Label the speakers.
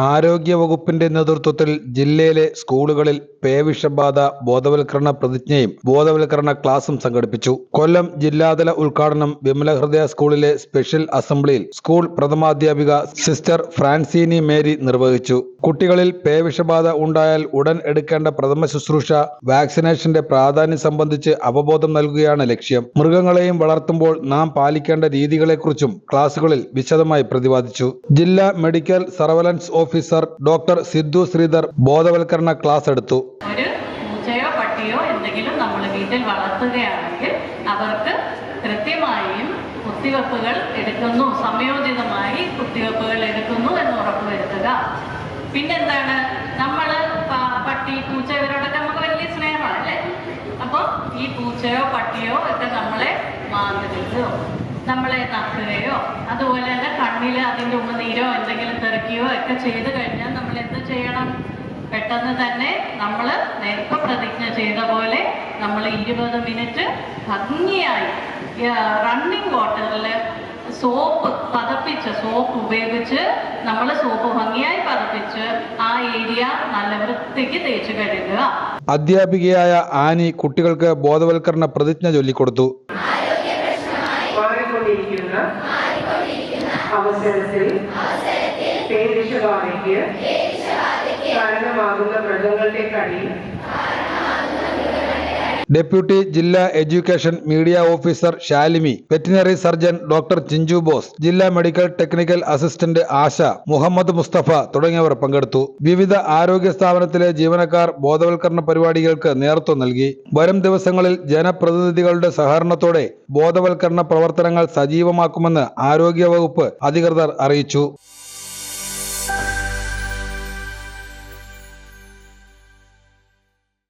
Speaker 1: ആരോഗ്യവകുപ്പിന്റെ നേതൃത്വത്തിൽ ജില്ലയിലെ സ്കൂളുകളിൽ പേവിഷബാധ ബോധവൽക്കരണ പ്രതിജ്ഞയും ബോധവൽക്കരണ ക്ലാസും സംഘടിപ്പിച്ചു. കൊല്ലം ജില്ലാതല ഉദ്ഘാടനം വിമലഹൃദയ സ്കൂളിലെ സ്പെഷ്യൽ അസംബ്ലിയിൽ സ്കൂൾ പ്രഥമാധ്യാപിക സിസ്റ്റർ ഫ്രാൻസിനി മേരി നിർവഹിച്ചു. കുട്ടികളിൽ പേവിഷബാധ ഉണ്ടായാൽ ഉടൻ എടുക്കേണ്ട പ്രഥമ ശുശ്രൂഷ, വാക്സിനേഷന്റെ പ്രാധാന്യം സംബന്ധിച്ച് അവബോധം നൽകുകയാണ് ലക്ഷ്യം. മൃഗങ്ങളെയും വളർത്തുമ്പോൾ നാം പാലിക്കേണ്ട രീതികളെക്കുറിച്ചും ക്ലാസുകളിൽ വിശദമായി പ്രതിപാദിച്ചു. ജില്ലാ medical surveillance officer doctor Sidhu Sridhar ബോധവൽക്കരണ ക്ലാസ് എടുത്തു.
Speaker 2: ഒരു പൂച്ചയോ പട്ടിയോ എന്തെങ്കിലും നമ്മൾ വീട്ടിൽ വളർത്തുകയാണെങ്കിൽ അവർക്ക് കൃത്യമായും കുത്തിവെപ്പുകൾ എടുക്കുന്നു, സംയോജിതമായി കുത്തിവെപ്പുകൾ എടുക്കുന്നു എന്ന് ഉറപ്പുവരുത്തുക. പിന്നെന്താണ്, നമ്മൾ പട്ടി പൂച്ച ഇവരോടൊക്കെ നമുക്ക് വലിയ സ്നേഹമാണ് അല്ലേ? അപ്പോൾ ഈ പൂച്ചയോ പട്ടിയോ ഒക്കെ നമ്മളെ മാന്തുകയോ നമ്മളെ നക്കുകയോ അതുപോലെ തന്നെ കണ്ണിൽ അതിൻ്റെ ഉമ്മനീരോ എന്തെങ്കിലും തെറിക്കുകയോ ഒക്കെ ചെയ്തു കഴിഞ്ഞാൽ നമ്മൾ എന്ത് ചെയ്യണം? പെട്ടെന്ന് തന്നെ നമ്മൾ നേരത്തെ പ്രതിജ്ഞ ചെയ്ത പോലെ നമ്മൾ 20 മിനിറ്റ് ഭംഗിയായി റണ്ണിങ് വാട്ടറിൽ സോപ്പ് ഉപയോഗിച്ച് നമ്മൾ സോപ്പ് ഭംഗിയായി പതപ്പിച്ച് ആ ഏരിയ നല്ല വൃത്തിക്ക് തേച്ച് കഴുകുക.
Speaker 1: അധ്യാപികയായ ആനി കുട്ടികൾക്ക് ബോധവൽക്കരണ പ്രതിജ്ഞ ചൊല്ലിക്കൊടുത്തു.
Speaker 3: അവസരത്തിൽ പേവിഷബാധയ്ക്ക് കാരണമാകുന്ന മൃഗങ്ങളുടെ കടി
Speaker 1: ഡെപ്യൂട്ടി ജില്ലാ education media officer Shalimi, veterinary surgeon doctor Chinchu Bose, ജില്ലാ medical technical assistant Asha, Muhammad Mustafa തുടങ്ങിയവർ പങ്കെടുത്തു. വിവിധ ആരോഗ്യ സ്ഥാപനത്തിലെ ജീവനക്കാർ ബോധവൽക്കരണ പരിപാടികൾക്ക് നേതൃത്വം നൽകി. വരും ദിവസങ്ങളിൽ ജനപ്രതിനിധികളുടെ സഹകരണത്തോടെ ബോധവൽക്കരണ പ്രവർത്തനങ്ങൾ സജീവമാക്കുമെന്ന് ആരോഗ്യവകുപ്പ് അധികൃതർ അറിയിച്ചു.